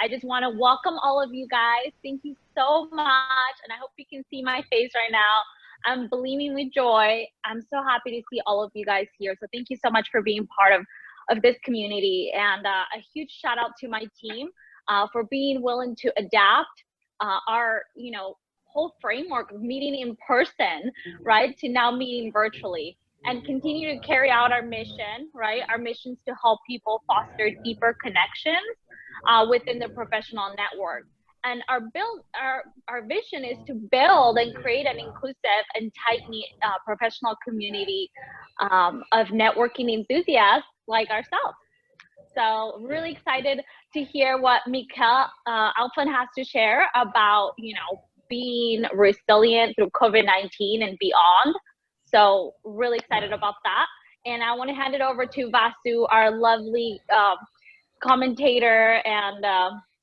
I just want to welcome all of you guys. Thank you so much. And I hope you can see my face right now. I'm beaming with joy. I'm so happy to see all of you guys here. So thank you so much for being part of this community. And a huge shout out to my team for being willing to adapt our, whole framework of meeting in person, right, to now meeting virtually, and continue to carry out our mission, right? Our mission is to help people foster deeper connections within the professional network. And our vision is to build and create an inclusive and tight-knit professional community of networking enthusiasts like ourselves. So really excited to hear what Mikkel Alfon has to share about, being resilient through COVID-19 and beyond. So really excited about that. And I want to hand it over to Vasu, our lovely commentator. And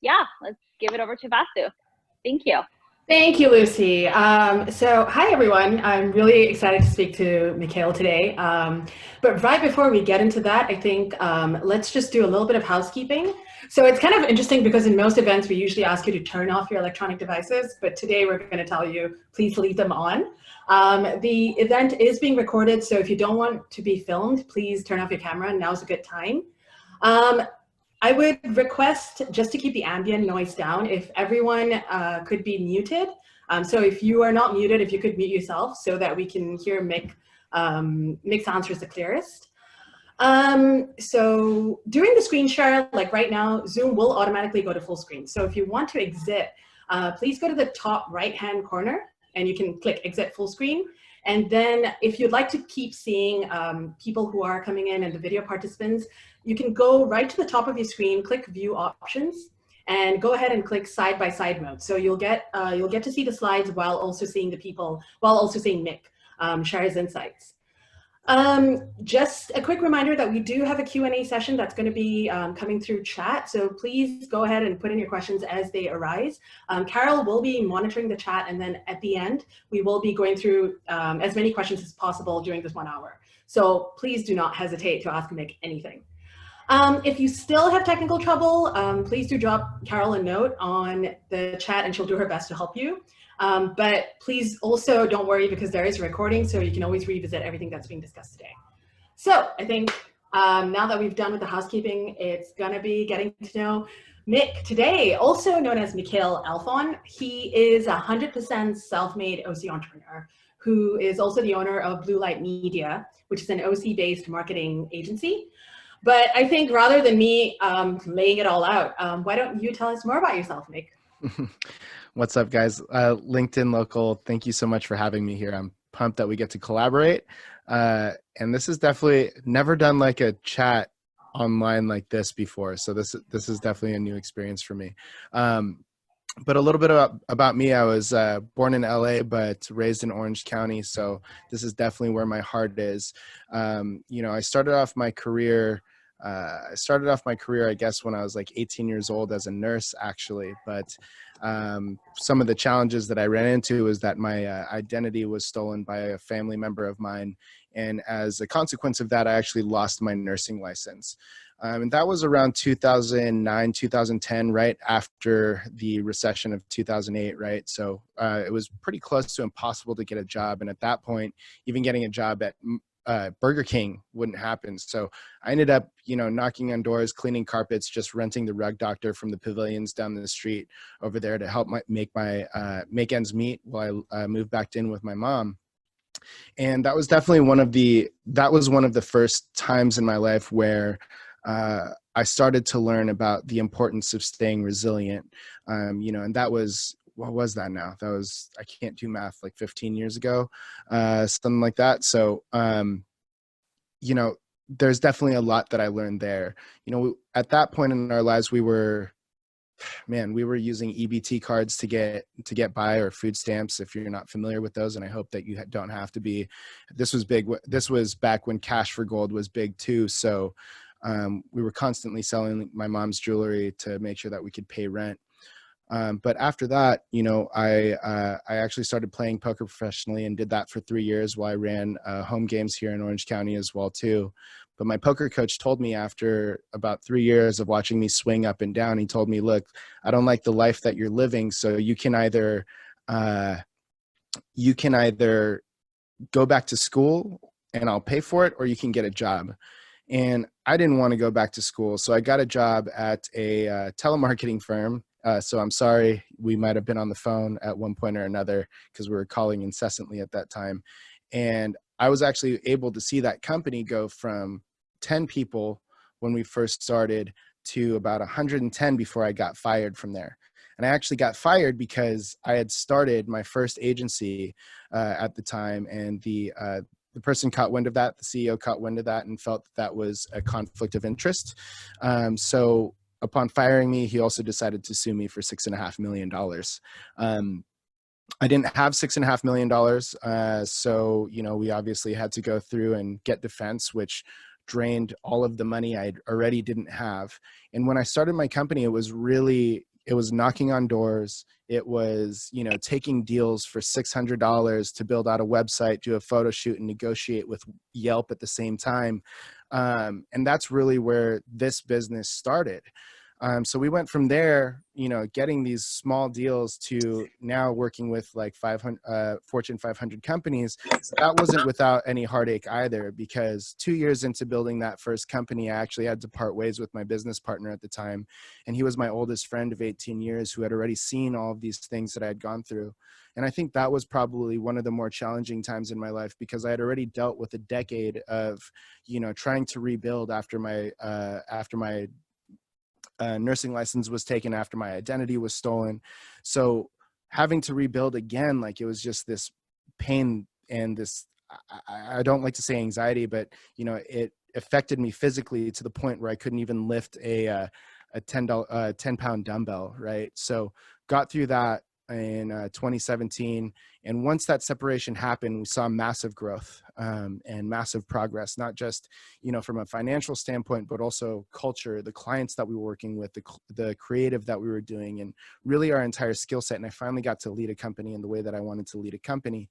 yeah, let's give it over to Vasu. Thank you. Thank you, Lucy. So hi, everyone. I'm really excited to speak to Mikkel today. But right before we get into that, I think let's just do a little bit of housekeeping. So it's kind of interesting because in most events, we usually ask you to turn off your electronic devices. But today we're going to tell you, please leave them on. The event is being recorded. So if you don't want to be filmed, please turn off your camera. Now's a good time. I would request just to keep the ambient noise down if everyone could be muted. So if you are not muted, if you could mute yourself so that we can hear Mick's answers the clearest. So during the screen share, like right now, Zoom will automatically go to full screen. So if you want to exit, please go to the top right-hand corner and you can click exit full screen. And then if you'd like to keep seeing people who are coming in and the video participants, you can go right to the top of your screen, click view options, and go ahead and click side-by-side mode. So you'll get to see the slides while also seeing the people, while also seeing Mick share his insights. Just a quick reminder that we do have a Q&A session that's going to be coming through chat. So please go ahead and put in your questions as they arise. Carol will be monitoring the chat, and then at the end, we will be going through as many questions as possible during this 1 hour. So please do not hesitate to ask Mick anything. If you still have technical trouble, please do drop Carol a note on the chat and she'll do her best to help you. But please also don't worry because there is a recording, so you can always revisit everything that's being discussed today. So I think now that we've done with the housekeeping, it's gonna be getting to know Mick today, also known as Mikkel Alfon. He is a 100% self-made OC entrepreneur who is also the owner of Blue Light Media, which is an OC-based marketing agency. But I think rather than me laying it all out, why don't you tell us more about yourself, Mick? What's up, guys? LinkedIn Local, thank you so much for having me here. I'm pumped that we get to collaborate. And this is definitely never done like a chat online like this before. So this is definitely a new experience for me. But a little bit about me, I was born in LA, but raised in Orange County. So this is definitely where my heart is. I started off my career, I guess, when I was like 18 years old as a nurse, actually. But some of the challenges that I ran into was that my identity was stolen by a family member of mine. And as a consequence of that, I actually lost my nursing license. And that was around 2009, 2010, right after the recession of 2008, right? So it was pretty close to impossible to get a job. And at that point, even getting a job at Burger King wouldn't happen. So I ended up, knocking on doors, cleaning carpets, just renting the Rug Doctor from the pavilions down the street over there to help make ends meet while I moved back in with my mom. And that was definitely one of the first times in my life where I started to learn about the importance of staying resilient, and that was, what was that now? That was, I can't do math, like 15 years ago, something like that. So, there's definitely a lot that I learned there. At that point in our lives, we were using EBT cards to get by, or food stamps, if you're not familiar with those. And I hope that you don't have to be. This was big. This was back when cash for gold was big too. So we were constantly selling my mom's jewelry to make sure that we could pay rent. But after that, I actually started playing poker professionally and did that for 3 years while I ran home games here in Orange County as well too. But my poker coach told me after about 3 years of watching me swing up and down, he told me, look, I don't like the life that you're living. So you can either go back to school and I'll pay for it, or you can get a job. And I didn't want to go back to school. So I got a job at a telemarketing firm. So I'm sorry, we might have been on the phone at one point or another because we were calling incessantly at that time. And I was actually able to see that company go from 10 people when we first started to about 110 before I got fired from there. And I actually got fired because I had started my first agency at the time, and the person caught wind of that, the CEO caught wind of that, and felt that was a conflict of interest. So upon firing me, he also decided to sue me for $6.5 million. I didn't have $6.5 million. So, you know, we obviously had to go through and get defense, which drained all of the money I already didn't have. And when I started my company, it was knocking on doors. It was, you know, taking deals for $600 to build out a website, do a photo shoot, and negotiate with Yelp at the same time. And that's really where this business started. So we went from there, you know, getting these small deals to now working with like Fortune 500 companies. That wasn't without any heartache either, because 2 years into building that first company, I actually had to part ways with my business partner at the time. And he was my oldest friend of 18 years who had already seen all of these things that I had gone through. And I think that was probably one of the more challenging times in my life, because I had already dealt with a decade of, you know, trying to rebuild after my nursing license was taken, after my identity was stolen. So having to rebuild again, like, it was just this pain and this, I don't like to say anxiety, but, you know, it affected me physically to the point where I couldn't even lift a 10-pound dumbbell, right? So got through that in 2017. And once that separation happened, we saw massive growth and massive progress, not just, you know, from a financial standpoint, but also culture, the clients that we were working with, the creative that we were doing, and really our entire skill set. And I finally got to lead a company in the way that I wanted to lead a company.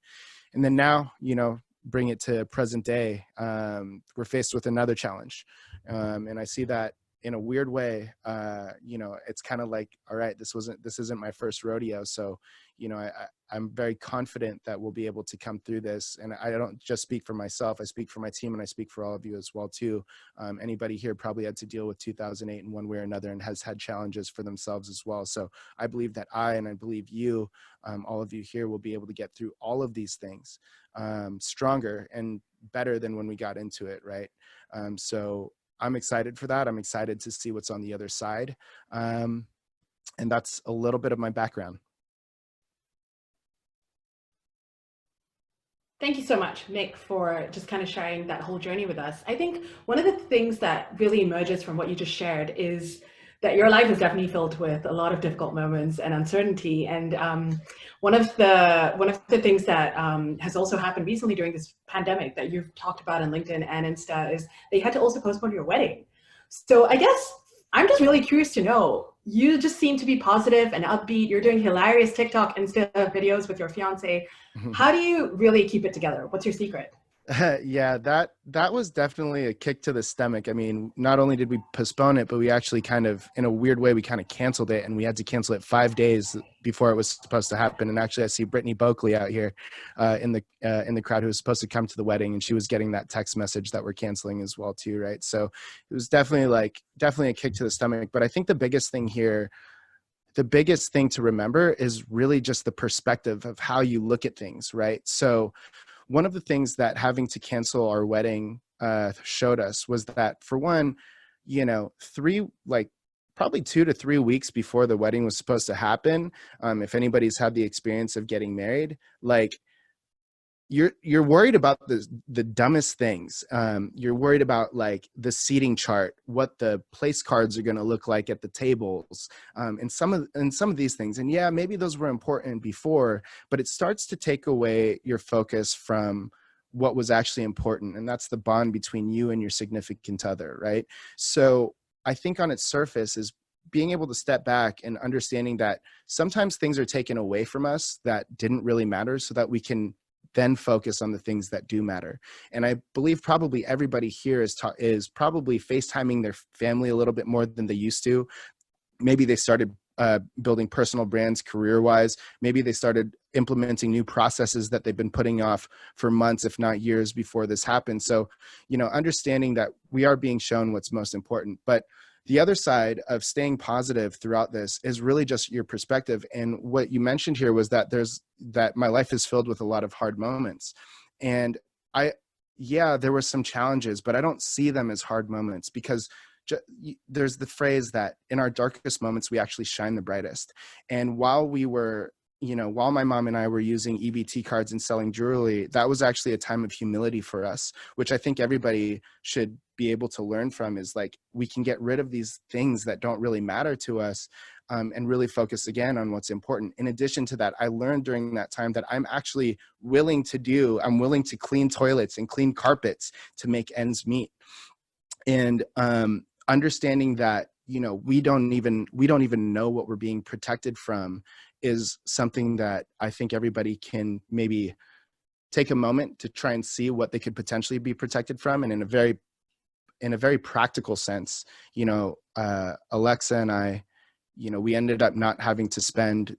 And then now, you know, bring it to present day, we're faced with another challenge. And I see that in a weird way, you know, it's kind of like, all right, this isn't my first rodeo. So, you know, I'm very confident that we'll be able to come through this. And I don't just speak for myself, I speak for my team, and I speak for all of you as well too. Anybody here probably had to deal with 2008 in one way or another, and has had challenges for themselves as well. So I believe that I believe you, all of you here, will be able to get through all of these things stronger and better than when we got into it, right? So I'm excited for that. I'm excited to see what's on the other side. And that's a little bit of my background. Thank you so much, Mick, for just kind of sharing that whole journey with us. I think one of the things that really emerges from what you just shared is that your life is definitely filled with a lot of difficult moments and uncertainty. And one of the things that has also happened recently during this pandemic that you've talked about on LinkedIn and Insta is they had to also postpone your wedding. So I guess I'm just really curious to know, you just seem to be positive and upbeat. You're doing hilarious TikTok, Insta videos with your fiance. How do you really keep it together? What's your secret? Yeah, that was definitely a kick to the stomach. I mean, not only did we postpone it, but we actually kind of, in a weird way, we kind of canceled it, and we had to cancel it 5 days before it was supposed to happen. And actually, I see Brittany Boakley out here in the crowd, who was supposed to come to the wedding, and she was getting that text message that we're canceling as well too, right? So it was definitely a kick to the stomach. But I think the biggest thing to remember is really just the perspective of how you look at things, right? So one of the things that having to cancel our wedding showed us was that, for one, you know, probably 2 to 3 weeks before the wedding was supposed to happen, if anybody's had the experience of getting married, like, you're worried about the dumbest things. You're worried about, like, the seating chart, what the place cards are going to look like at the tables, and some of these things. And yeah, maybe those were important before, but it starts to take away your focus from what was actually important, and that's the bond between you and your significant other, right? So I think on its surface is being able to step back and understanding that sometimes things are taken away from us that didn't really matter, so that we can then focus on the things that do matter. And I believe probably everybody here is probably FaceTiming their family a little bit more than they used to. Maybe they started building personal brands career-wise. Maybe they started implementing new processes that they've been putting off for months, if not years, before this happened. So, understanding that we are being shown what's most important. But the other side of staying positive throughout this is really just your perspective. And what you mentioned here was that that my life is filled with a lot of hard moments. And there were some challenges, but I don't see them as hard moments, because there's the phrase that in our darkest moments, we actually shine the brightest. And while my mom and I were using EBT cards and selling jewelry, that was actually a time of humility for us, which I think everybody should be able to learn from, is like, we can get rid of these things that don't really matter to us, and really focus again on what's important. In addition to that, I learned during that time that I'm willing to clean toilets and clean carpets to make ends meet. And understanding that, we don't even know what we're being protected from is something that I think everybody can maybe take a moment to try and see what they could potentially be protected from. And in a very practical sense, Alexa and I, we ended up not having to spend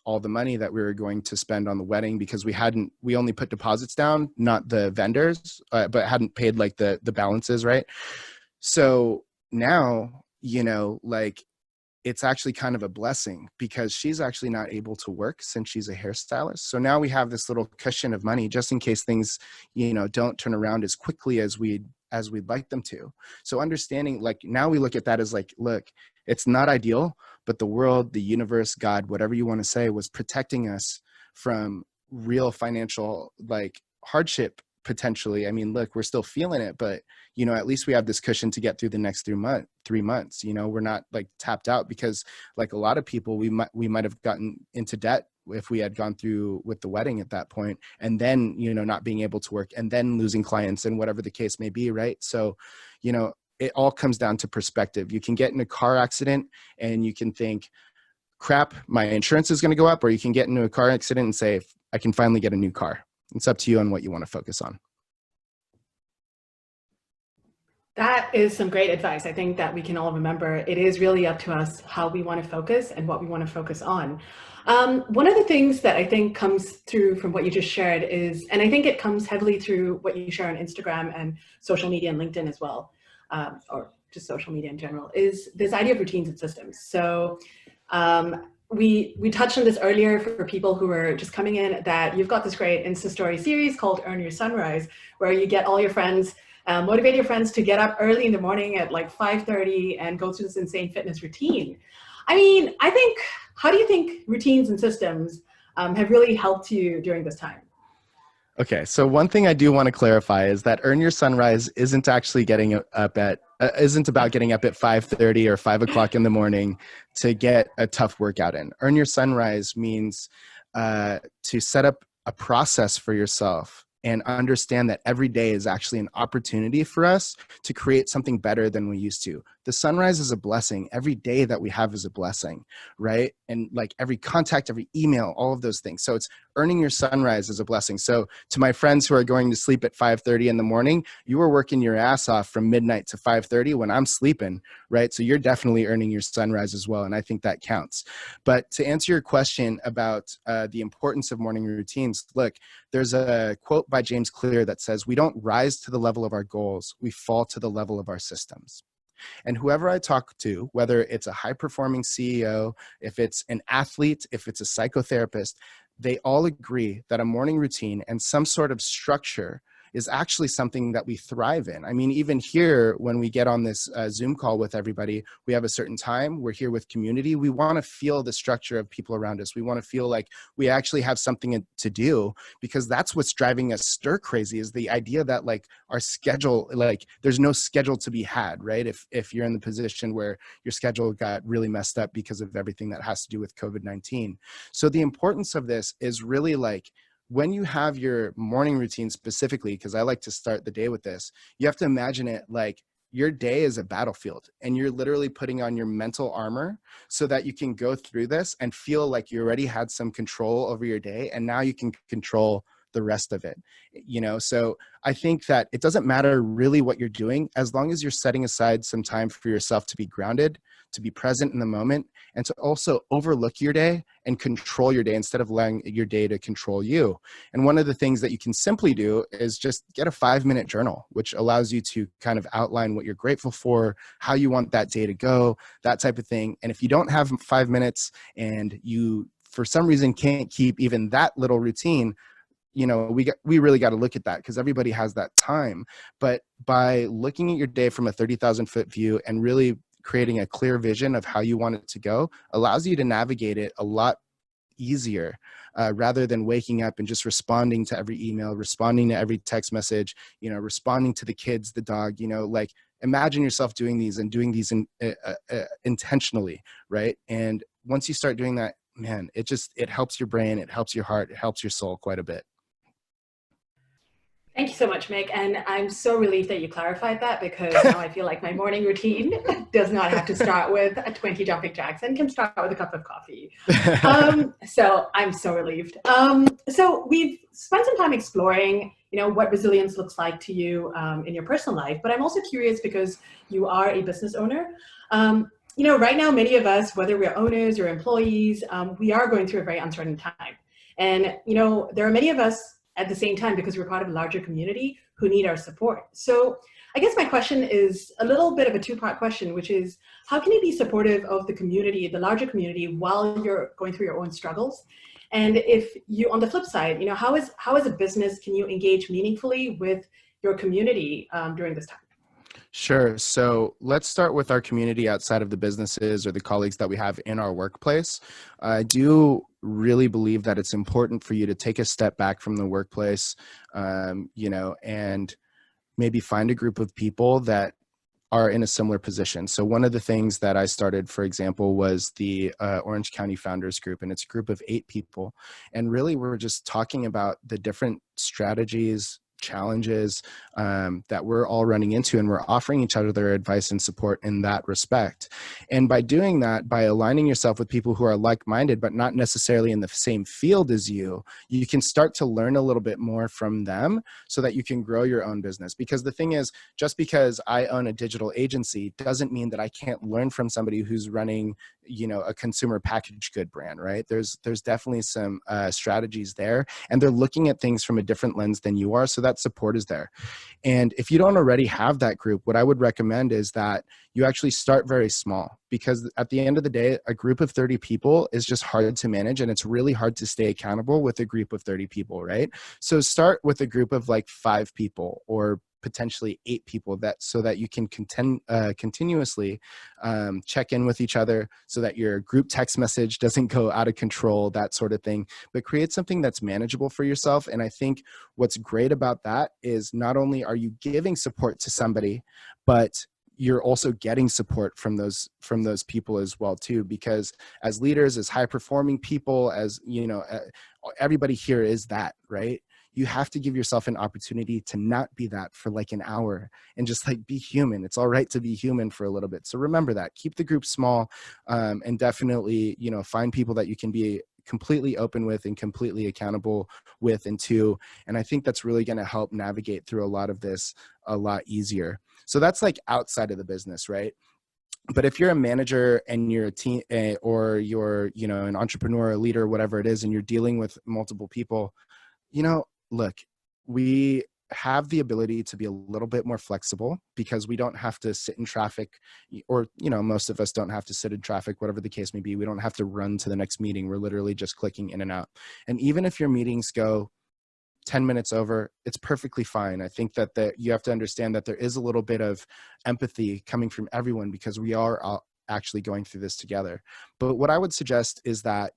all the money that we were going to spend on the wedding, because we only put deposits down, not the vendors, but hadn't paid like the balances, right? So now, it's actually kind of a blessing, because she's actually not able to work since she's a hairstylist. So now we have this little cushion of money just in case things, don't turn around as quickly as we'd like them to. So understanding, now we look at that as look, it's not ideal, but the world, the universe, God, whatever you want to say, was protecting us from real financial hardship potentially. I mean, look, we're still feeling it, but at least we have this cushion to get through the next 3 months. We're not tapped out, because a lot of people, we might have gotten into debt if we had gone through with the wedding at that point, and then, not being able to work, and then losing clients, and whatever the case may be. Right. So, it all comes down to perspective. You can get in a car accident and you can think, crap, my insurance is going to go up, or you can get into a car accident and say, I can finally get a new car. It's up to you on what you want to focus on. That is some great advice. I think that we can all remember it is really up to us how we want to focus and what we want to focus on. One of the things that I think comes through from what you just shared is, and I think it comes heavily through what you share on Instagram and social media and LinkedIn as well, or just social media in general, is this idea of routines and systems. So we touched on this earlier for people who are just coming in, that you've got this great Insta story series called Earn Your Sunrise, where you get all your friends, motivate your friends to get up early in the morning at 5:30 and go through this insane fitness routine. I mean, how do you think routines and systems have really helped you during this time? Okay, so one thing I do want to clarify is that Earn Your Sunrise isn't actually isn't about getting up at 5:30 or 5 o'clock in the morning to get a tough workout in. Earn Your Sunrise means to set up a process for yourself and understand that every day is actually an opportunity for us to create something better than we used to. The sunrise is a blessing. Every day that we have is a blessing, right? And every contact, every email, all of those things. So it's earning your sunrise is a blessing. So to my friends who are going to sleep at 5:30 in the morning, you were working your ass off from midnight to 5:30 when I'm sleeping, right? So you're definitely earning your sunrise as well. And I think that counts. But to answer your question about the importance of morning routines, look, there's a quote by James Clear that says, "We don't rise to the level of our goals, we fall to the level of our systems." And whoever I talk to, whether it's a high-performing CEO, if it's an athlete, if it's a psychotherapist, they all agree that a morning routine and some sort of structure is actually something that we thrive in. I mean, even here, when we get on this Zoom call with everybody, we have a certain time, we're here with community. We want to feel the structure of people around us. We want to feel like we actually have something to do, because that's what's driving us stir crazy, is the idea that our schedule, there's no schedule to be had, right? If you're in the position where your schedule got really messed up because of everything that has to do with COVID-19. So the importance of this is really when you have your morning routine specifically, because I like to start the day with this, you have to imagine it your day is a battlefield, and you're literally putting on your mental armor so that you can go through this and feel like you already had some control over your day, and now you can control the rest of it, you know? So I think that it doesn't matter really what you're doing, as long as you're setting aside some time for yourself to be grounded, to be present in the moment, and to also overlook your day and control your day instead of allowing your day to control you. And one of the things that you can simply do is just get a 5-minute journal, which allows you to kind of outline what you're grateful for, how you want that day to go, that type of thing. And if you don't have 5 minutes and you, for some reason, can't keep even that little routine, you know, we really got to look at that, because everybody has that time. But by looking at your day from a 30,000 foot view and really creating a clear vision of how you want it to go, allows you to navigate it a lot easier, rather than waking up and just responding to every email, responding to every text message, you know, responding to the kids, the dog, you know, like imagine yourself doing these and doing these intentionally, right? And once you start doing that, man, it helps your brain, it helps your heart, it helps your soul quite a bit. Thank you so much, Mick. And I'm so relieved that you clarified that, because now I feel like my morning routine does not have to start with a 20 jumping jacks and can start with a cup of coffee. So I'm so relieved. So we've spent some time exploring, you know, what resilience looks like to you in your personal life, but I'm also curious because you are a business owner. You know, right now, many of us, whether we're owners or employees, we are going through a very uncertain time. And, you know, there are many of us at the same time, because we're part of a larger community, who need our support. So I guess my question is a little bit of a two-part question, which is, how can you be supportive of the community, the larger community, while you're going through your own struggles? And if you, on the flip side, you know, how as a business can you engage meaningfully with your community during this time? Sure. So let's start with our community outside of the businesses or the colleagues that we have in our workplace. I do really believe that it's important for you to take a step back from the workplace, you know, and maybe find a group of people that are in a similar position. So one of the things that I started, for example, was the Orange County Founders Group, and it's a group of 8 people. And really, we're just talking about the different strategies, challenges that we're all running into, and we're offering each other their advice and support in that respect. And by doing that, by aligning yourself with people who are like-minded but not necessarily in the same field as you, you can start to learn a little bit more from them so that you can grow your own business. Because the thing is, just because I own a digital agency doesn't mean that I can't learn from somebody who's running, you know, a consumer packaged good brand, right? There's definitely some strategies there, and they're looking at things from a different lens than you are, so that support is there. And if you don't already have that group, what I would recommend is that you actually start very small, because at the end of the day, a group of 30 people is just hard to manage, and it's really hard to stay accountable with a group of 30 people, right? So start with a group of like 5 people or potentially 8 people, that so that you can continuously check in with each other, so that your group text message doesn't go out of control, that sort of thing. But create something that's manageable for yourself. And I think what's great about that is not only are you giving support to somebody, but you're also getting support from those people as well too, because as leaders, as high performing people, as you know, everybody here is that, right? You have to give yourself an opportunity to not be that for like an hour and just like be human. It's all right to be human for a little bit. So remember that. Keep the group small, and definitely, you know, find people that you can be completely open with and completely accountable with and to. And I think that's really going to help navigate through a lot of this a lot easier. So that's like outside of the business, right? But if you're a manager and you're a team, or you're, you know, an entrepreneur, a leader, whatever it is, and you're dealing with multiple people, you know, look, we have the ability to be a little bit more flexible, because we don't have to sit in traffic, or, you know, most of us don't have to sit in traffic, whatever the case may be. We don't have to run to the next meeting. We're literally just clicking in and out. And even if your meetings go 10 minutes over, it's perfectly fine. I think that you have to understand that there is a little bit of empathy coming from everyone, because we are all actually going through this together. But what I would suggest is that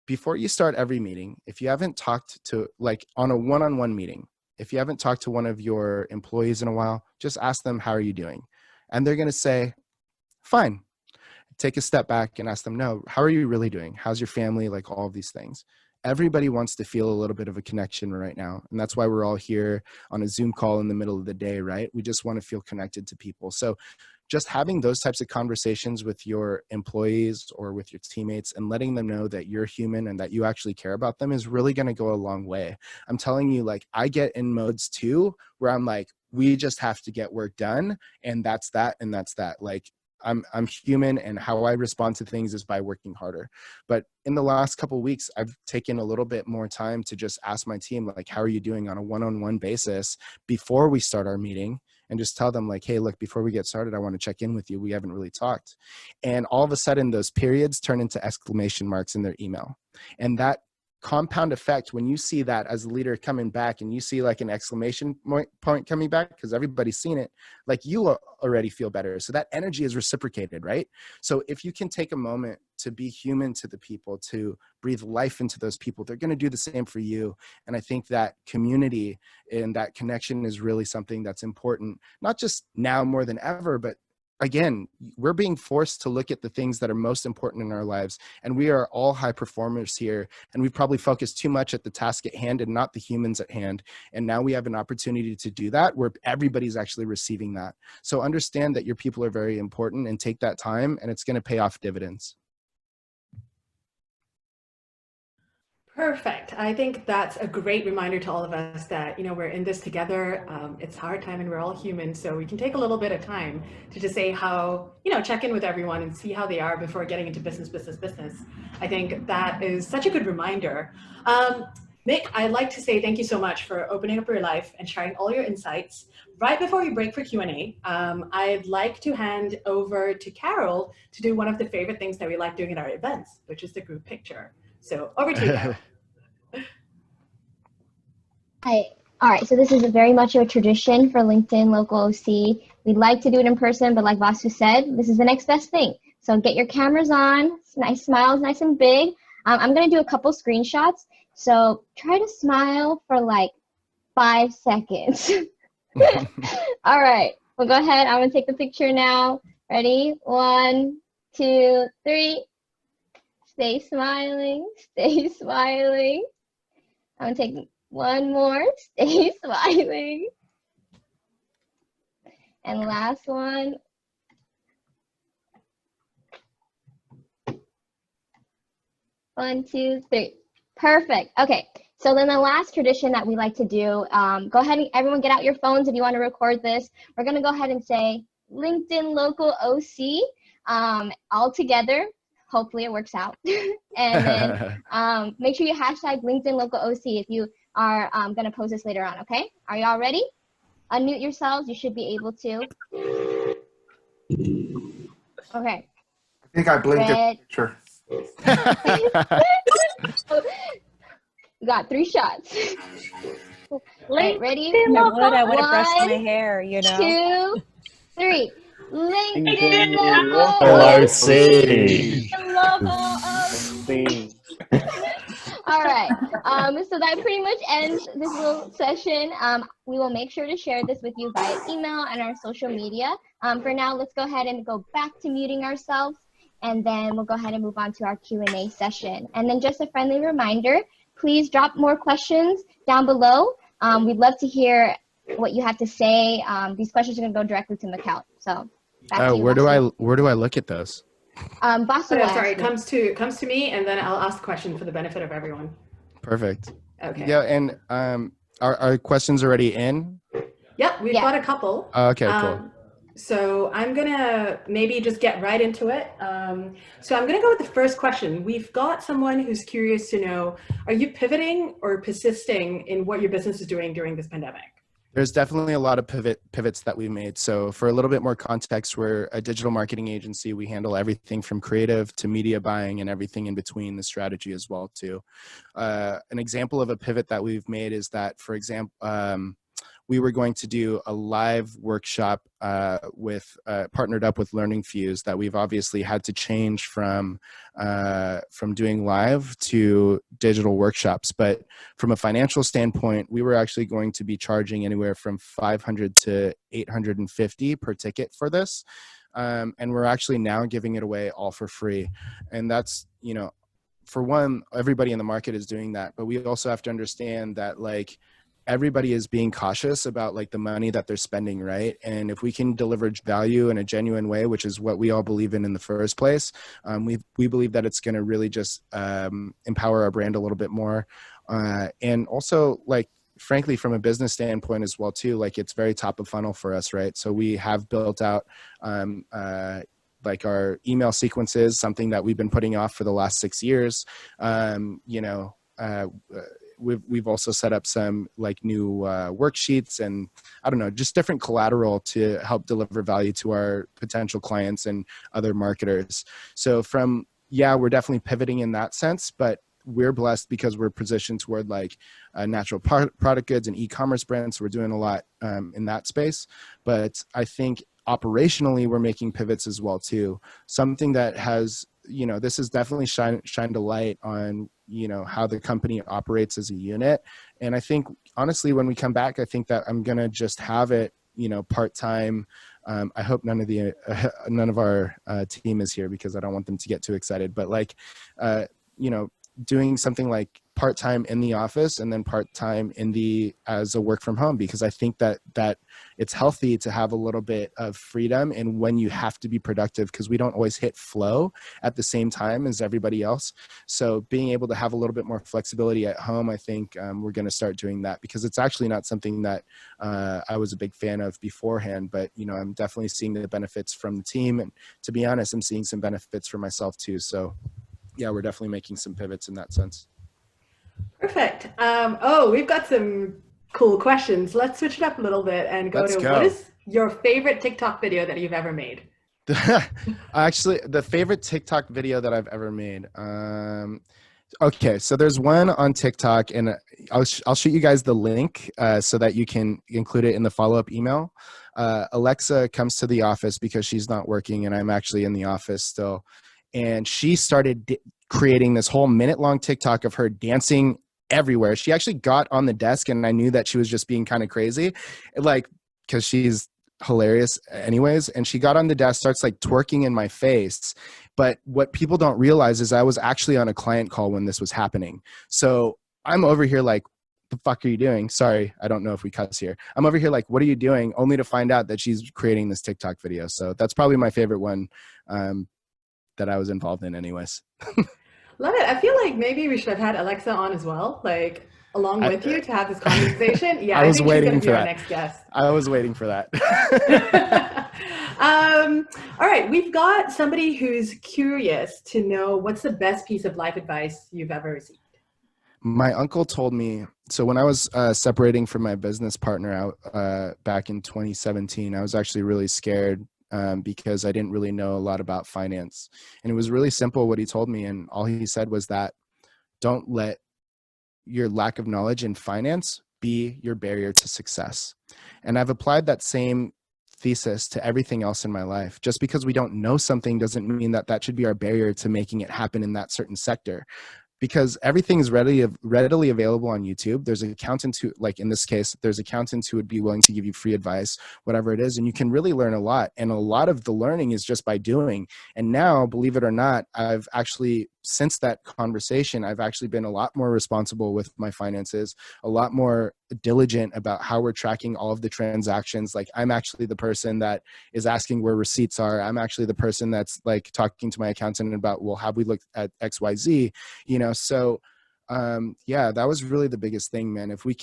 before you start every meeting, if you haven't talked to, like on a one-on-one meeting, if you haven't talked to one of your employees in a while, just ask them, how are you doing? And they're going to say, fine. Take a step back and ask them, no, how are you really doing? How's your family? Like all of these things. Everybody wants to feel a little bit of a connection right now. And that's why we're all here on a Zoom call in the middle of the day, right? We just want to feel connected to people. So just having those types of conversations with your employees or with your teammates and letting them know that you're human and that you actually care about them is really going to go a long way. I'm telling you, like, I get in modes too where I'm like, we just have to get work done, and that's that, and that's that. Like, I'm human, and how I respond to things is by working harder. But in the last couple of weeks, I've taken a little bit more time to just ask my team, like, how are you doing on a one-on-one basis before we start our meeting, and just tell them, like, hey, look, before we get started, I want to check in with you. We haven't really talked. And all of a sudden, those periods turn into exclamation marks in their email. And that compound effect, when you see that as a leader coming back and you see like an exclamation point coming back, because everybody's seen it, like, you already feel better. So that energy is reciprocated, right? So if you can take a moment to be human to the people, to breathe life into those people, they're going to do the same for you. And I think that community and that connection is really something that's important, not just now more than ever, but again, we're being forced to look at the things that are most important in our lives. And we are all high performers here. And we've probably focused too much at the task at hand and not the humans at hand. And now we have an opportunity to do that where everybody's actually receiving that. So understand that your people are very important and take that time, and it's going to pay off dividends. Perfect. I think that's a great reminder to all of us that, we're in this together. It's hard time and we're all human. So we can take a little bit of time to just say how, check in with everyone and see how they are before getting into business. I think that is such a good reminder. Mick, I'd like to say thank you so much for opening up your life and sharing all your insights. Right before we break for Q&A, I'd like to hand over to Carol to do one of the favorite things that we like doing at our events, which is the group picture. So over to you, Carol. Hi. All right, so this is very much a tradition for LinkedIn Local OC. We'd like to do it in person, but like Vasu said, this is the next best thing. So get your cameras on, nice smiles, nice and big. I'm gonna do a couple screenshots. So try to smile for like 5 seconds. All right, we'll go ahead. I'm gonna take the picture now. Ready? 1, 2, 3. Stay smiling, stay smiling. I'm gonna take one more, stay smiling. And last one. One, 2, 3. Perfect. Okay, so then the last tradition that we like to do, go ahead and everyone get out your phones if you want to record this. We're gonna go ahead and say LinkedIn Local OC all together. Hopefully it works out. And then make sure you hashtag LinkedIn Local OC if you are going to post this later on, okay? Are y'all ready? Unmute yourselves. You should be able to. Okay. I think I blinked at the picture. We got 3 shots. Right, ready? I would have brushed my hair, 2, 3. LinkedIn All right. So that pretty much ends this little session. We will make sure to share this with you via email and our social media. For now, let's go ahead and go back to muting ourselves, and then we'll go ahead and move on to our Q&A session. And then just a friendly reminder, please drop more questions down below. We'd love to hear what you have to say. These questions are going to go directly to Mikkel. So back to you, where do I look at those? Sorry, it comes to me, and then I'll ask the question for the benefit of everyone. Perfect. Okay. Yeah, and are questions already in? Yep, we've got a couple. Okay, cool. So I'm gonna maybe just get right into it. So I'm gonna go with the first question. We've got someone who's curious to know, are you pivoting or persisting in what your business is doing during this pandemic? There's definitely a lot of pivots that we made. So for a little bit more context, we're a digital marketing agency. We handle everything from creative to media buying and everything in between, the strategy as well too. An example of a pivot that we've made is that, for example, we were going to do a live workshop partnered up with Learning Fuse that we've obviously had to change from doing live to digital workshops. But from a financial standpoint, we were actually going to be charging anywhere from $500 to $850 per ticket for this. And we're actually now giving it away all for free. And that's, for one, everybody in the market is doing that. But we also have to understand that, like, everybody is being cautious about like the money that they're spending, right? And if we can deliver value in a genuine way, which is what we all believe in the first place, we believe that it's going to really just empower our brand a little bit more. And also, like, frankly, from a business standpoint as well too, like it's very top of funnel for us, right? So we have built out like our email sequences, something that we've been putting off for the last 6 years. We've also set up some like new worksheets and I don't know, just different collateral to help deliver value to our potential clients and other marketers. So we're definitely pivoting in that sense, but we're blessed because we're positioned toward like natural product goods and e-commerce brands. So we're doing a lot in that space. But I think operationally, we're making pivots as well too. Something that has, this has definitely shined a light on, how the company operates as a unit. And I think honestly, when we come back, I think that I'm going to just have it, part-time. I hope none of our team is here because I don't want them to get too excited, but like, doing something like part-time in the office and then part-time as a work from home, because I think that it's healthy to have a little bit of freedom and when you have to be productive, because we don't always hit flow at the same time as everybody else. So being able to have a little bit more flexibility at home, I think we're going to start doing that, because it's actually not something that I was a big fan of beforehand, but I'm definitely seeing the benefits from the team. And to be honest, I'm seeing some benefits for myself too. So yeah, we're definitely making some pivots in that sense. Perfect. We've got some cool questions. Let's switch it up a little bit and go. What is your favorite TikTok video that you've ever made? Actually, the favorite TikTok video that I've ever made. Okay, so there's one on TikTok, and I'll shoot you guys the link so that you can include it in the follow-up email. Alexa comes to the office because she's not working, and I'm actually in the office still. And she started creating this whole minute-long TikTok of her dancing everywhere. She actually got on the desk, and I knew that she was just being kind of crazy, like, because she's hilarious anyways. And she got on the desk, starts like twerking in my face. But what people don't realize is I was actually on a client call when this was happening. So I'm over here like, the fuck are you doing? Sorry, I don't know if we cuss here. I'm over here like, what are you doing? Only to find out that she's creating this TikTok video. So that's probably my favorite one that I was involved in anyways. Love it. I feel like maybe we should have had Alexa on as well, like along with you to have this conversation. Yeah, I was waiting she's for that. Our next guest. I was waiting for that. All right, we've got somebody who's curious to know what's the best piece of life advice you've ever received. My uncle told me, so when I was separating from my business partner out back in 2017, I was actually really scared because I didn't really know a lot about finance. And it was really simple what he told me. And all he said was that don't let your lack of knowledge in finance be your barrier to success. And I've applied that same thesis to everything else in my life. Just because we don't know something doesn't mean that that should be our barrier to making it happen in that certain sector. Because everything is readily available on YouTube. There's accountants who, like in this case, there's accountants who would be willing to give you free advice, whatever it is, and you can really learn a lot. And a lot of the learning is just by doing. And now, believe it or not, I've actually, since that conversation, I've actually been a lot more responsible with my finances, a lot more diligent about how we're tracking all of the transactions. Like I'm actually the person that is asking where receipts are. I'm actually the person that's like talking to my accountant about, well, have we looked at XYZ, So yeah, that was really the biggest thing, man. If we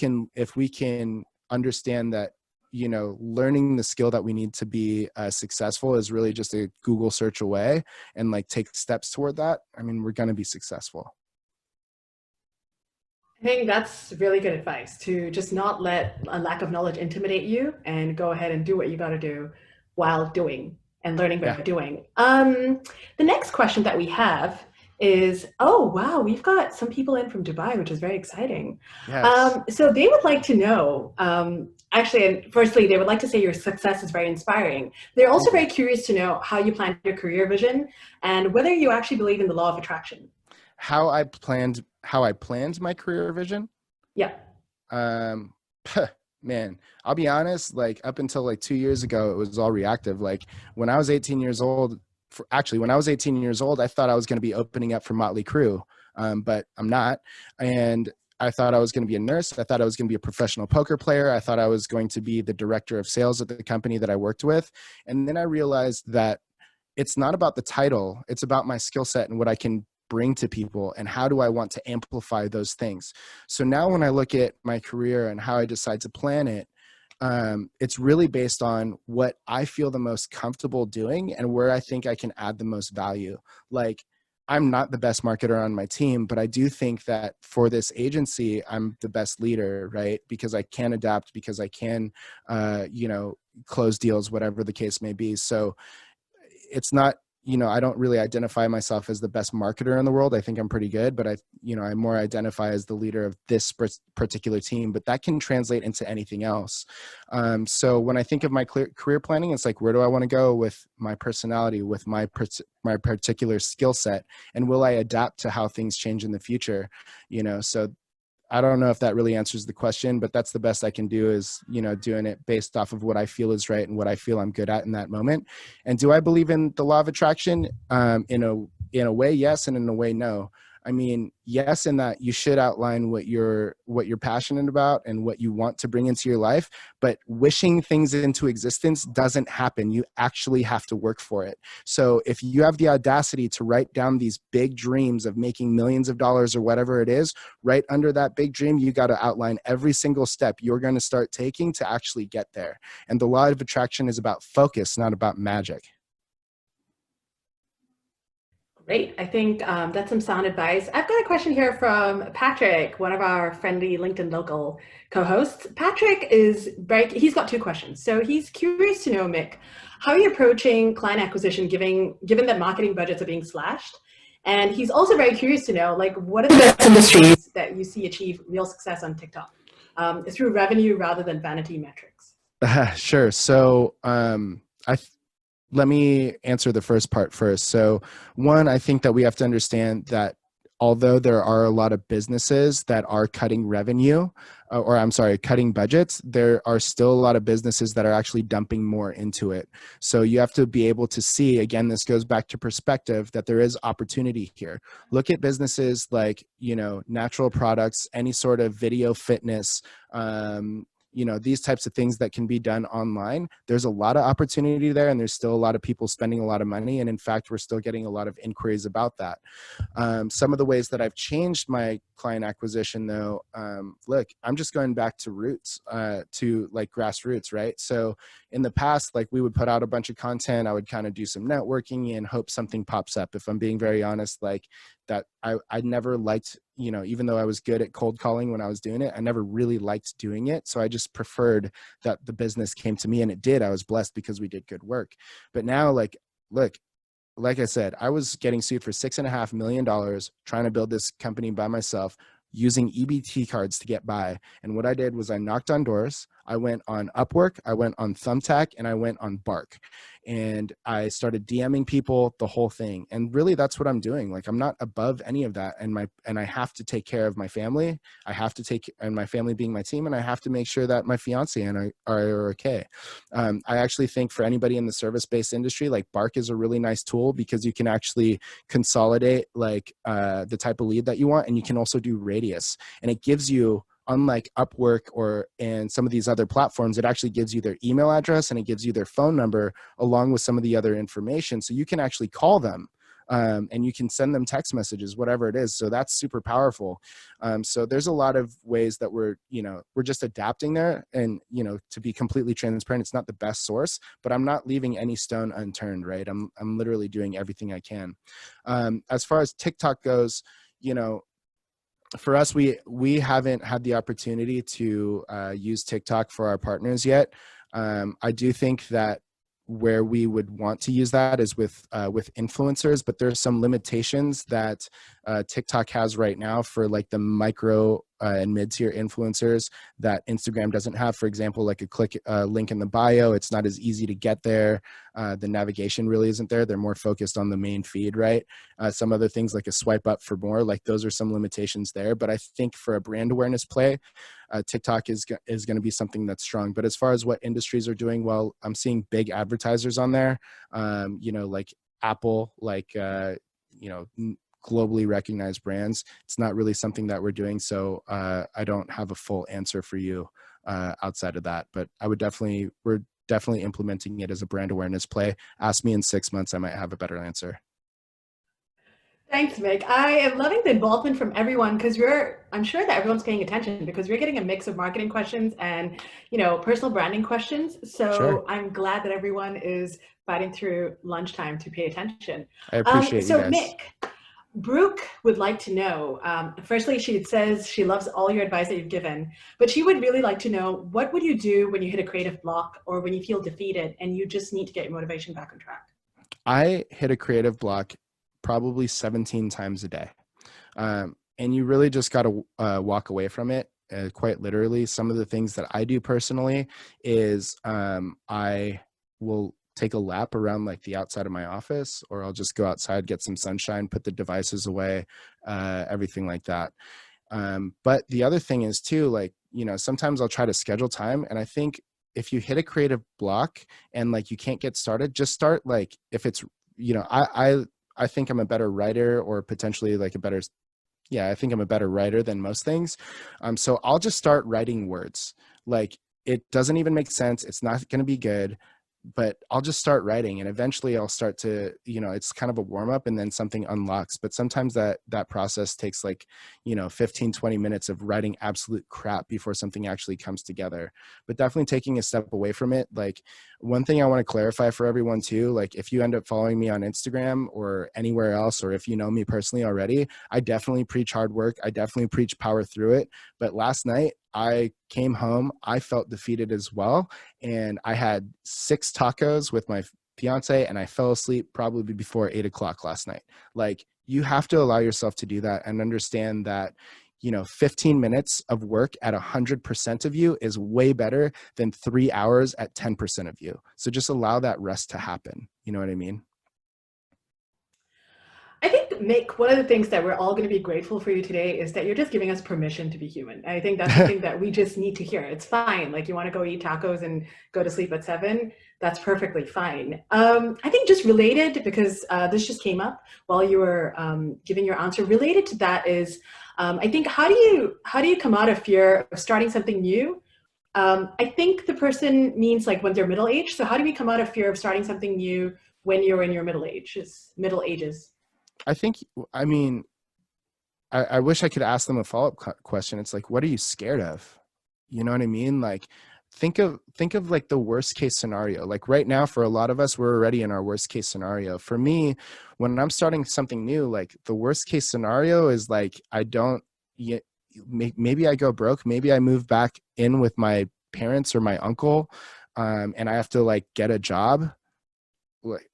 can understand that, learning the skill that we need to be successful is really just a Google search away, and like take steps toward that, I mean, we're going to be successful. I think that's really good advice, to just not let a lack of knowledge intimidate you and go ahead and do what you got to do while doing and learning by doing. The next question that we have is, oh, wow, we've got some people in from Dubai, which is very exciting. Yes. So they would like to know, actually, and firstly, they would like to say your success is very inspiring. They're also very curious to know how you planned your career vision and whether you actually believe in the law of attraction. How I planned my career vision? Yeah. Man, I'll be honest, like up until like 2 years ago, it was all reactive. Like when I was 18 years old, when I was 18 years old, I thought I was going to be opening up for Motley Crue, but I'm not. And I thought I was going to be a nurse. I thought I was going to be a professional poker player. I thought I was going to be the director of sales at the company that I worked with. And then I realized that it's not about the title. It's about my skill set and what I can bring to people and how do I want to amplify those things. So now when I look at my career and how I decide to plan it, it's really based on what I feel the most comfortable doing and where I think I can add the most value. Like, I'm not the best marketer on my team, but I do think that for this agency, I'm the best leader, right? Because I can adapt, because I can, close deals, whatever the case may be. So it's not, I don't really identify myself as the best marketer in the world. I think I'm pretty good, but I more identify as the leader of this particular team, but that can translate into anything else. So when I think of my career planning, it's like, where do I want to go with my personality, with my particular skill set, and will I adapt to how things change in the future? So I don't know if that really answers the question, but that's the best I can do is, doing it based off of what I feel is right and what I feel I'm good at in that moment. And do I believe in the law of attraction? In a way, yes. And in a way, no. I mean, yes, in that you should outline what you're passionate about and what you want to bring into your life, but wishing things into existence doesn't happen. You actually have to work for it. So if you have the audacity to write down these big dreams of making millions of dollars or whatever it is, right under that big dream, you got to outline every single step you're going to start taking to actually get there. And the law of attraction is about focus, not about magic. Great. I think that's some sound advice. I've got a question here from Patrick, one of our friendly LinkedIn Local co-hosts. Patrick he's got two questions. So he's curious to know, Mick, how are you approaching client acquisition given that marketing budgets are being slashed? And he's also very curious to know, like, what are the best industries that you see achieve real success on TikTok through revenue rather than vanity metrics? Sure. So let me answer the first part first. So one, I think that we have to understand that although there are a lot of businesses that are cutting revenue, cutting budgets, there are still a lot of businesses that are actually dumping more into it. So you have to be able to see, again, this goes back to perspective, that there is opportunity here. Look at businesses like, natural products, any sort of video fitness, these types of things that can be done online. There's a lot of opportunity there, and there's still a lot of people spending a lot of money. And in fact, we're still getting a lot of inquiries about that. Some of the ways that I've changed my client acquisition though, look, I'm just going back to roots, to like grassroots, right? So in the past, like we would put out a bunch of content, I would kind of do some networking and hope something pops up. If I'm being very honest, like that I never liked, even though I was good at cold calling when I was doing it, I never really liked doing it. So I just preferred that the business came to me, and it did. I was blessed because we did good work. But now, like, look, like I said, I was getting sued for $6.5 million trying to build this company by myself, using EBT cards to get by. And what I did was I knocked on doors. I went on Upwork, I went on Thumbtack, and I went on Bark. And I started DMing people, the whole thing. And really that's what I'm doing. Like, I'm not above any of that. And I have to take care of my family. And my family being my team, and I have to make sure that my fiance and I are okay. I actually think for anybody in the service-based industry, like Bark is a really nice tool because you can actually consolidate like the type of lead that you want. And you can also do radius, and it gives you, unlike Upwork and some of these other platforms, it actually gives you their email address and it gives you their phone number along with some of the other information. So you can actually call them and you can send them text messages, whatever it is. So that's super powerful. So there's a lot of ways that we're just adapting there. And, to be completely transparent, it's not the best source, but I'm not leaving any stone unturned, right? I'm literally doing everything I can. As far as TikTok goes, for us, we haven't had the opportunity to use TikTok for our partners yet. I do think that where we would want to use that is with influencers, but there's some limitations that TikTok has right now for like the micro and mid-tier influencers that Instagram doesn't have. For example, like a link in the bio, it's not as easy to get there. The navigation really isn't there. They're more focused on the main feed, right? Some other things like a swipe up for more, like those are some limitations there. But I think for a brand awareness play, TikTok is going to be something that's strong. But as far as what industries are doing well, I'm seeing big advertisers on there, like Apple, like, globally recognized brands. It's not really something that we're doing. So I don't have a full answer for you outside of that, but we're definitely implementing it as a brand awareness play. Ask me in 6 months, I might have a better answer. Thanks, Mick. I am loving the involvement from everyone because I'm sure that everyone's paying attention because we're getting a mix of marketing questions and, personal branding questions. So Sure. I'm glad that everyone is fighting through lunchtime to pay attention. I appreciate you guys. Mick, Brooke would like to know, firstly, she says she loves all your advice that you've given, but she would really like to know, what would you do when you hit a creative block or when you feel defeated and you just need to get your motivation back on track? I hit a creative block probably 17 times a day. And you really just got to walk away from it, quite literally. Some of the things that I do personally is I will take a lap around like the outside of my office, or I'll just go outside, get some sunshine, put the devices away, everything like that. But the other thing is too, like, sometimes I'll try to schedule time. And I think if you hit a creative block and like you can't get started, just start, like, if it's, I think I'm a better writer, or potentially like I think I'm a better writer than most things. So I'll just start writing words. Like, it doesn't even make sense. It's not going to be good, but I'll just start writing, and eventually I'll start to, it's kind of a warm up, and then something unlocks. But sometimes that process takes like, 15, 20 minutes of writing absolute crap before something actually comes together. But definitely taking a step away from it. Like, one thing I want to clarify for everyone too, like, if you end up following me on Instagram or anywhere else, or if you know me personally already, I definitely preach hard work. I definitely preach power through it. But last night I came home, I felt defeated as well. And I had 6 tacos with my fiance, and I fell asleep probably before 8 o'clock last night. Like, you have to allow yourself to do that and understand that, 15 minutes of work at 100% of you is way better than 3 hours at 10% of you. So just allow that rest to happen. You know what I mean? I think, Mick, one of the things that we're all going to be grateful for you today is that you're just giving us permission to be human. I think that's something that we just need to hear. It's fine. Like, you want to go eat tacos and go to sleep at 7. That's perfectly fine. I think just related, because this just came up while you were giving your answer, related to that is, I think, how do you come out of fear of starting something new? I think the person means like when they're middle-aged. So how do we come out of fear of starting something new when you're in your middle ages? I wish I could ask them a follow-up question. It's like, what are you scared of? You know what I mean? Like, think of like the worst case scenario. Like, right now, for a lot of us, we're already in our worst case scenario. For me, when I'm starting something new, like, the worst case scenario is like, maybe I go broke. Maybe I move back in with my parents or my uncle, and I have to like get a job. Like,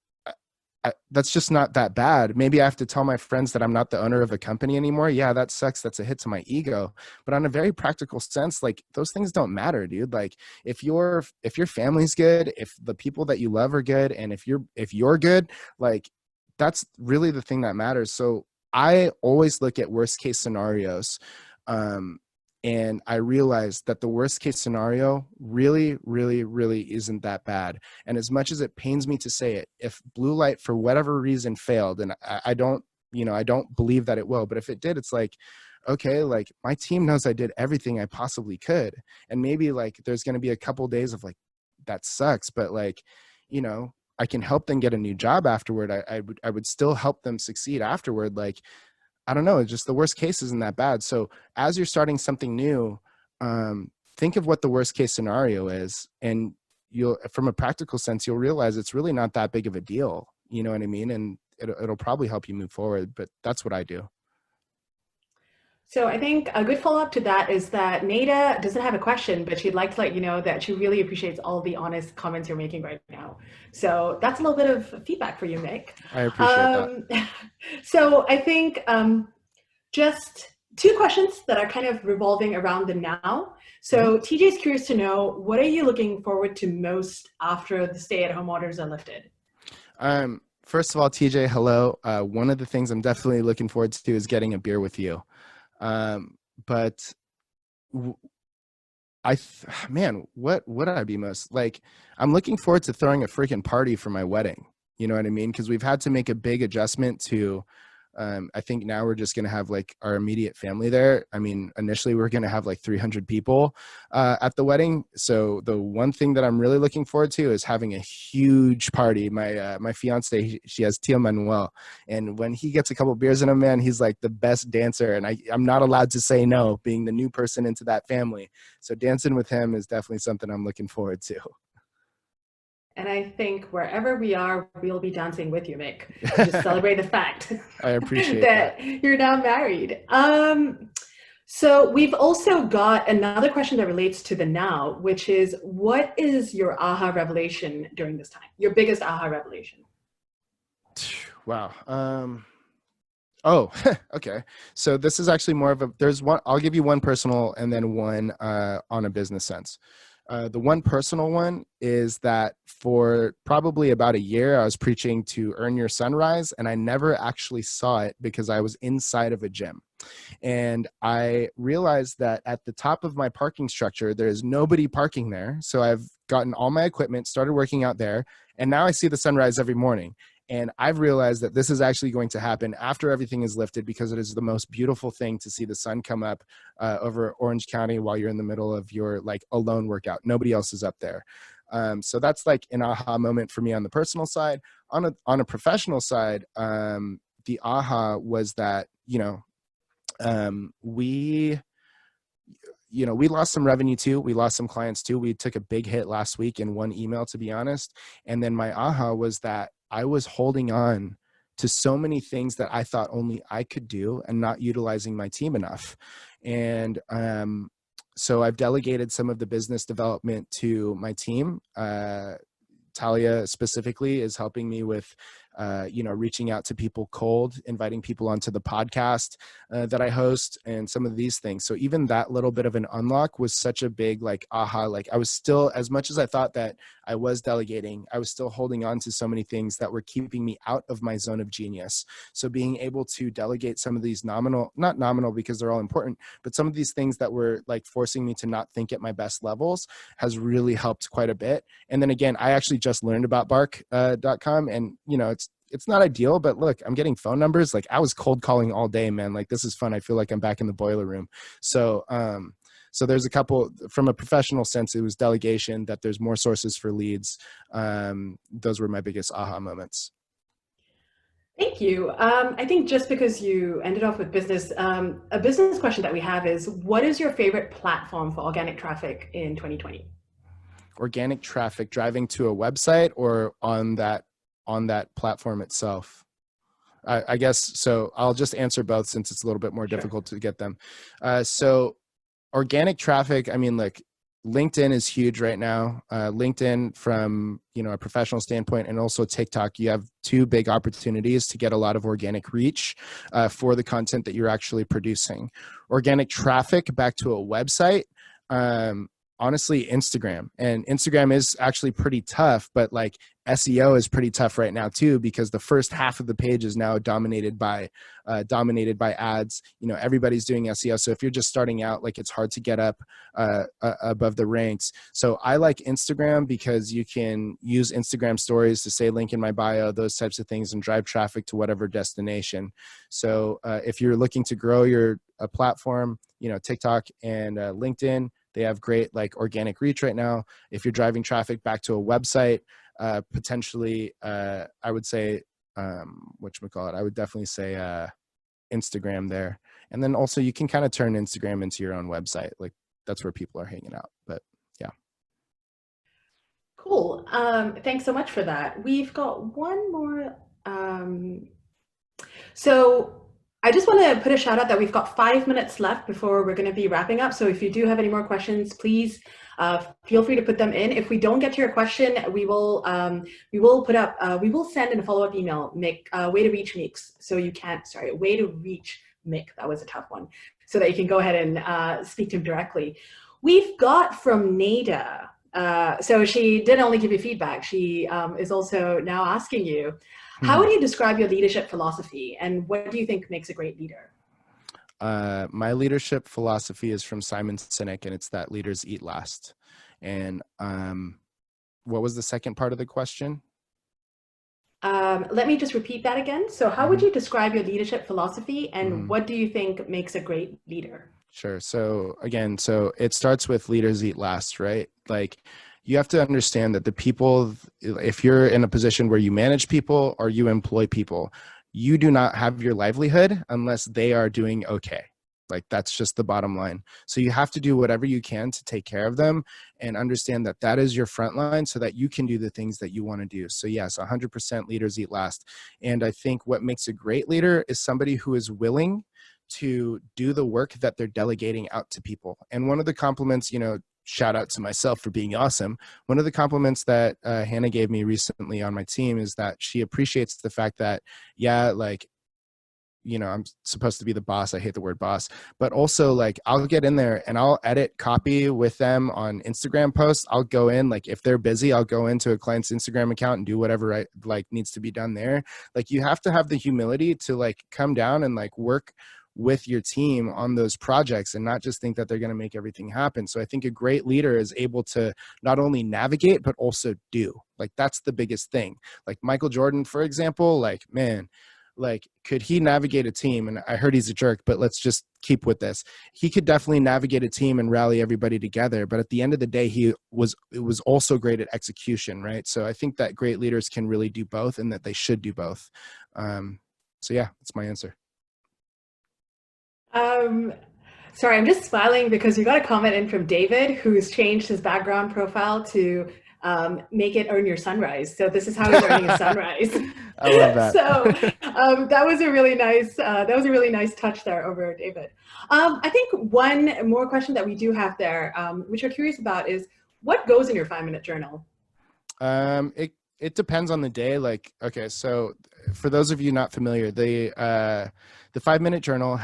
that's just not that bad. Maybe I have to tell my friends that I'm not the owner of a company anymore. Yeah, that sucks. That's a hit to my ego. But on a very practical sense, like, those things don't matter, dude. Like, if your family's good, if the people that you love are good, and if you're good, like, that's really the thing that matters. So I always look at worst case scenarios. And I realized that the worst case scenario really, really, really isn't that bad. And as much as it pains me to say it, if Blue Light for whatever reason failed, and I don't believe that it will, but if it did, it's like, okay, like, my team knows I did everything I possibly could. And maybe like there's going to be a couple days of like, that sucks, but like, I can help them get a new job afterward. I would still help them succeed afterward. Like, I don't know, it's just the worst case isn't that bad. So as you're starting something new, think of what the worst case scenario is, and from a practical sense, you'll realize it's really not that big of a deal. You know what I mean? And it'll probably help you move forward, but that's what I do. So I think a good follow-up to that is that Nada doesn't have a question, but she'd like to let you know that she really appreciates all the honest comments you're making right now. So that's a little bit of feedback for you, Mick. I appreciate that. So I think just 2 questions that are kind of revolving around the now. So TJ's curious to know, what are you looking forward to most after the stay-at-home orders are lifted? First of all, TJ, hello. One of the things I'm definitely looking forward to is getting a beer with you. But what would I be most like? I'm looking forward to throwing a freaking party for my wedding. You know what I mean? Because we've had to make a big adjustment to I think now we're just going to have like our immediate family there. I mean, initially we are going to have like 300 people at the wedding. So the one thing that I'm really looking forward to is having a huge party. My fiance, she has Tia Manuel, and when he gets a couple beers in him, man, he's like the best dancer, and I'm not allowed to say no, being the new person into that family. So dancing with him is definitely something I'm looking forward to. And I think wherever we are, we'll be dancing with you, Mick. Just celebrate the fact I appreciate that you're now married. So we've also got another question that relates to the now, which is, what is your aha revelation during this time? Your biggest aha revelation? Wow. Oh, okay. So this is actually more of a, there's one, I'll give you one personal and then one on a business sense. The one personal one is that for probably about a year, I was preaching to earn your sunrise, and I never actually saw it because I was inside of a gym. And I realized that at the top of my parking structure, there is nobody parking there. So I've gotten all my equipment, started working out there, and now I see the sunrise every morning. And I've realized that this is actually going to happen after everything is lifted, because it is the most beautiful thing to see the sun come up over Orange County while you're in the middle of your like alone workout. Nobody else is up there. So that's like an aha moment for me on the personal side. On a professional side, the aha was that, we lost some revenue too. We lost some clients too. We took a big hit last week in one email, to be honest. And then my aha was that I was holding on to so many things that I thought only I could do and not utilizing my team enough. And so I've delegated some of the business development to my team. Talia specifically is helping me with, reaching out to people cold, inviting people onto the podcast that I host, and some of these things. So even that little bit of an unlock was such a big like aha. Like I was still, as much as I thought that I was delegating, I was still holding on to so many things that were keeping me out of my zone of genius. So being able to delegate some of these not nominal because they're all important, but some of these things that were like forcing me to not think at my best levels has really helped quite a bit. And then again, I actually just learned about bark.com, and it's not ideal, but look, I'm getting phone numbers. Like I was cold calling all day, man. Like this is fun. I feel like I'm back in the boiler room. So, so there's a couple from a professional sense, it was delegation, that there's more sources for leads. Those were my biggest aha moments. Thank you. I think just because you ended off with business, a business question that we have is, what is your favorite platform for organic traffic in 2020? Organic traffic driving to a website or on that platform itself? I guess so. I'll just answer both since it's a little bit more difficult to get them. So organic traffic, I mean, like LinkedIn is huge right now. LinkedIn from, a professional standpoint, and also TikTok, you have two big opportunities to get a lot of organic reach for the content that you're actually producing. Organic traffic back to a website, honestly, Instagram. And Instagram is actually pretty tough, but like SEO is pretty tough right now too, because the first half of the page is now dominated by ads. Everybody's doing SEO. So if you're just starting out, like it's hard to get up above the ranks. So I like Instagram because you can use Instagram stories to say link in my bio, those types of things, and drive traffic to whatever destination. So if you're looking to grow your platform, TikTok and LinkedIn, they have great like organic reach right now. If you're driving traffic back to a website, potentially, I would say, whatchamacallit, I would definitely say Instagram there. And then also you can kind of turn Instagram into your own website. Like that's where people are hanging out. But yeah. Cool. Thanks so much for that. We've got one more. So I just want to put a shout out that we've got 5 minutes left before we're going to be wrapping up. So if you do have any more questions, please feel free to put them in. If we don't get to your question, we will send in a follow-up email, Mick, way to reach Mick. That was a tough one. So that you can go ahead and speak to him directly. We've got from Nada. So she didn't only give you feedback. She is also now asking you, how would you describe your leadership philosophy, and what do you think makes a great leader? My leadership philosophy is from Simon Sinek, and it's that leaders eat last. And what was the second part of the question? Let me just repeat that again. So how would you describe your leadership philosophy, and what do you think makes a great leader? Sure. So again, so it starts with leaders eat last, right? Like you have to understand that the people, if you're in a position where you manage people or you employ people, you do not have your livelihood unless they are doing okay. Like that's just the bottom line. So you have to do whatever you can to take care of them and understand that that is your front line so that you can do the things that you want to do. So yes, 100% leaders eat last. And I think what makes a great leader is somebody who is willing to do the work that they're delegating out to people. And one of the compliments, shout out to myself for being awesome. One of the compliments that Hannah gave me recently on my team is that she appreciates the fact that, yeah, like, I'm supposed to be the boss. I hate the word boss, but also like I'll get in there and I'll edit copy with them on Instagram posts. I'll go in, like if they're busy, I'll go into a client's Instagram account and do whatever I like needs to be done there. Like you have to have the humility to like come down and like work with your team on those projects and not just think that they're going to make everything happen. So I think a great leader is able to not only navigate, but also do. Like that's the biggest thing. Like Michael Jordan, for example, like, man, like could he navigate a team? And I heard he's a jerk, but let's just keep with this. He could definitely navigate a team and rally everybody together, but at the end of the day, it was also great at execution, right? So I think that great leaders can really do both and that they should do both. So yeah, that's my answer. Sorry, I'm just smiling because we got a comment in from David, who's changed his background profile to make it earn your sunrise. So this is how he's earning a sunrise. I love that. So that was a really nice touch there over David. I think one more question that we do have there, which we're curious about, is what goes in your 5-minute journal? It depends on the day. Like, okay, so for those of you not familiar, the 5-minute journal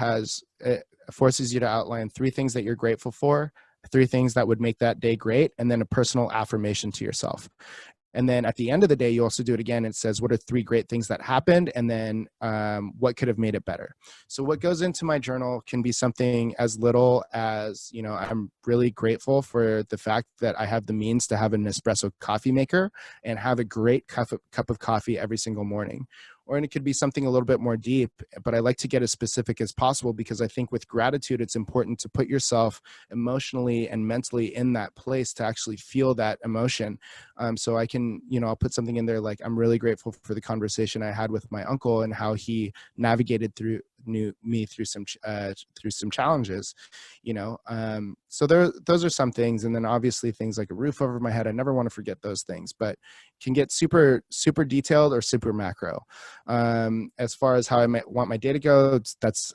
forces you to outline 3 things that you're grateful for, 3 things that would make that day great, and then a personal affirmation to yourself. And then at the end of the day, you also do it again. It says, what are 3 great things that happened? And then what could have made it better? So what goes into my journal can be something as little as, I'm really grateful for the fact that I have the means to have an espresso coffee maker and have a great cup of coffee every single morning. Or it could be something a little bit more deep, but I like to get as specific as possible because I think with gratitude, it's important to put yourself emotionally and mentally in that place to actually feel that emotion. So I can, I'll put something in there like, I'm really grateful for the conversation I had with my uncle and how he navigated through some challenges, so those are some things. And then obviously things like a roof over my head, I never want to forget those things, but can get super detailed or super macro. As far as how I might want my day to go, it's just,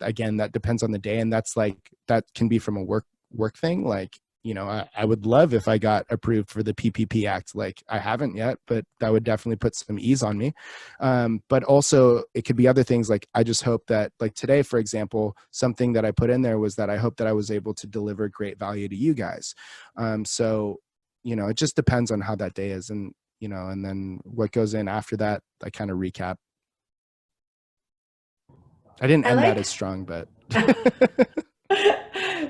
again, that depends on the day. And that's like, that can be from a work thing. Like, I would love if I got approved for the PPP Act. Like I haven't yet, but that would definitely put some ease on me. But also it could be other things. Like I just hope that, like today, for example, something that I put in there was that I hope that I was able to deliver great value to you guys. So, it just depends on how that day is. And, and then what goes in after that, I kind of recap. I didn't end that as strong, but.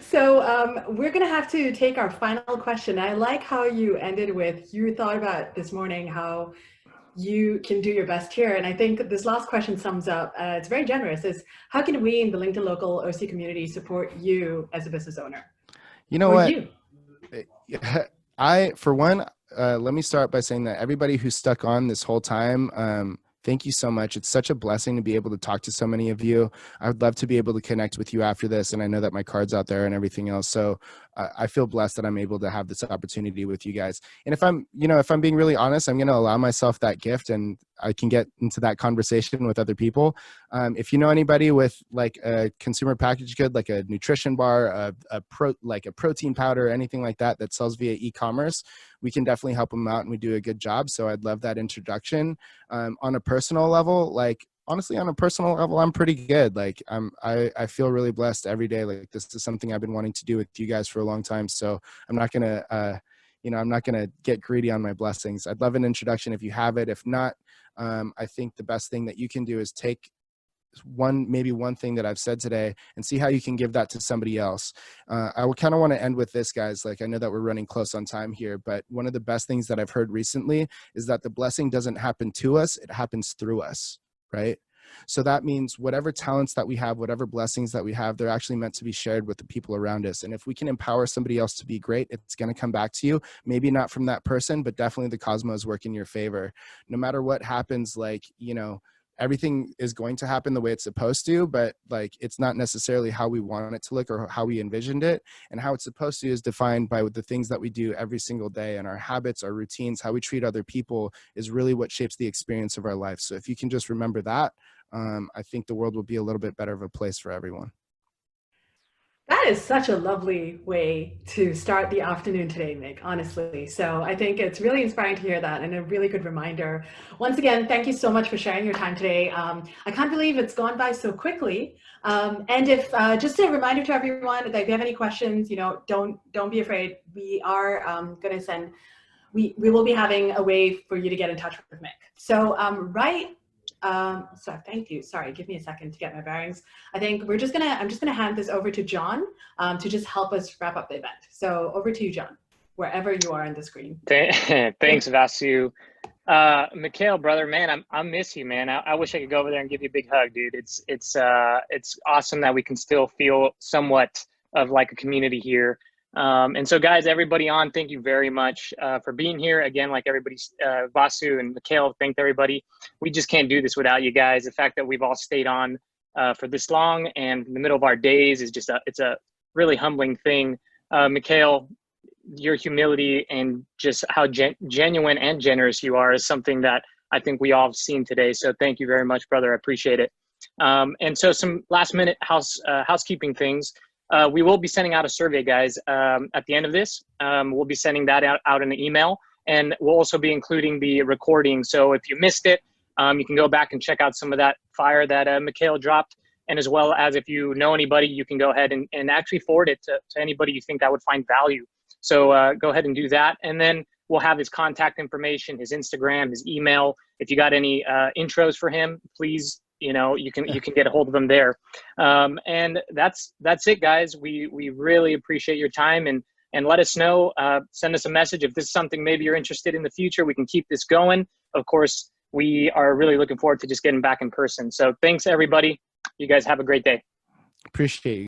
So we're going to have to take our final question. I like how you ended with, you thought about this morning how you can do your best here. And I think this last question sums up, it's very generous, is how can we in the LinkedIn Local OC community support you as a business owner? You know what? For one, let me start by saying that everybody who's stuck on this whole time, thank you so much. It's such a blessing to be able to talk to so many of you. I would love to be able to connect with you after this. And I know that my card's out there and everything else. So I feel blessed that I'm able to have this opportunity with you guys. And if I'm being really honest, I'm going to allow myself that gift and I can get into that conversation with other people. If you know anybody with like a consumer packaged good, like a nutrition bar, like a protein powder, anything like that, that sells via e-commerce, we can definitely help them out and we do a good job. So I'd love that introduction. On a personal level, honestly, on a personal level, I'm pretty good. Like I feel really blessed every day. Like this is something I've been wanting to do with you guys for a long time. So I'm not going to, I'm not going to get greedy on my blessings. I'd love an introduction if you have it. If not, I think the best thing that you can do is take maybe one thing that I've said today and see how you can give that to somebody else. I would kind of want to end with this, guys. Like, I know that we're running close on time here, but one of the best things that I've heard recently is that the blessing doesn't happen to us, it happens through us, right? So that means whatever talents that we have, whatever blessings that we have, they're actually meant to be shared with the people around us. And if we can empower somebody else to be great, it's going to come back to you. Maybe not from that person, but definitely the cosmos work in your favor. No matter what happens, like, you know, everything is going to happen the way it's supposed to, but like, it's not necessarily how we want it to look or how we envisioned it. And how it's supposed to is defined by the things that we do every single day, and our habits, our routines, how we treat other people is really what shapes the experience of our life. So if you can just remember that, I think the world will be a little bit better of a place for everyone. That is such a lovely way to start the afternoon today, Nick, honestly. So I think it's really inspiring to hear that, and a really good reminder. Once again, thank you so much for sharing your time today. I can't believe it's gone by so quickly. And if just a reminder to everyone that if you have any questions, you know, don't be afraid. We are going to send, we will be having a way for you to get in touch with Mick. So so thank you. Sorry, give me a second to get my bearings. I think I'm just gonna hand this over to John to just help us wrap up the event. So over to you, John, wherever you are on the screen. Thanks, Vasu. Mikhail, brother, man, I miss you, man. I wish I could go over there and give you a big hug, dude. It's awesome that we can still feel somewhat of like a community here. And so, guys, everybody on, thank you very much for being here. Again, like everybody, Vasu and Mikhail, thanked everybody. We just can't do this without you guys. The fact that we've all stayed on for this long and in the middle of our days is just it's a really humbling thing. Mikhail, your humility and just how genuine and generous you are is something that I think we all have seen today. So thank you very much, brother. I appreciate it. And so some last minute housekeeping things. We will be sending out a survey, guys, at the end of this. We'll be sending that out in an email, and we'll also be including the recording. So if you missed it, you can go back and check out some of that fire that Mikhail dropped. And as well as if you know anybody, you can go ahead and actually forward it to anybody you think that would find value. So go ahead and do that. And then we'll have his contact information, his Instagram, his email. If you got any intros for him, please, you know, you can get a hold of them there. And that's it, guys. We really appreciate your time, and let us know, send us a message if this is something maybe you're interested in the future. We can keep this going. Of course, we are really looking forward to just getting back in person. So thanks, everybody. You guys have a great day. Appreciate you.